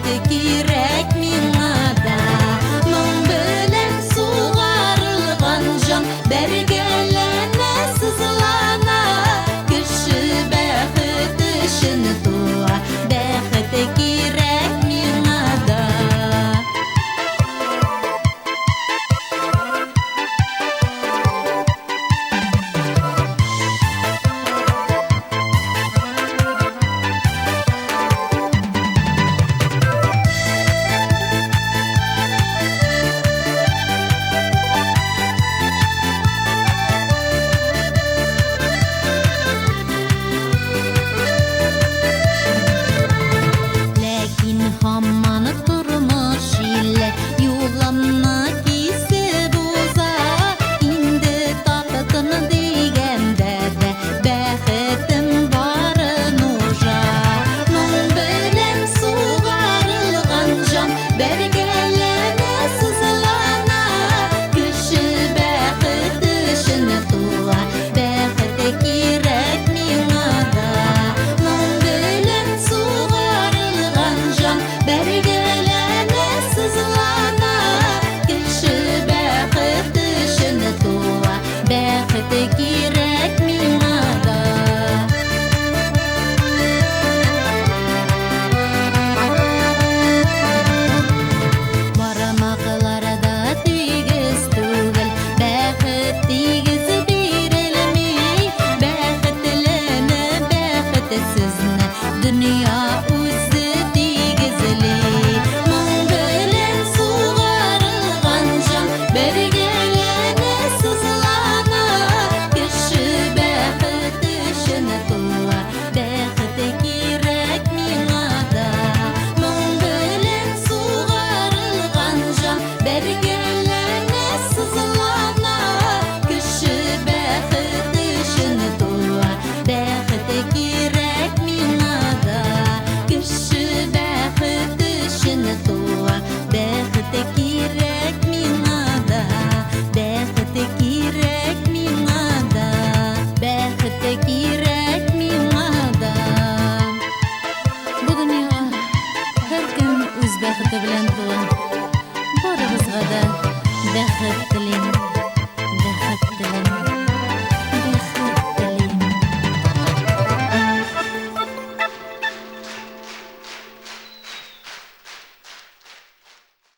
бәхете кирәк миңа да. Моң белән сугарылган җан бәргәләнә, сызлана. Кеше бәхет өчен туа, бәхете кирәк миңа да. Ләкин һаман тормыш иле юлымны кисеп уза. Инде таптым дигәндә дә бәхетем барын нужа. Моң белән сугарылган җан бәргәләнә, сызлана. Кеше бәхет өчен туа, бәхете кирәк миңа да. Моң белән сугарылган җан бәргәләнә, сызлана. Кеше бәхет өчен туа, бәхете кирәк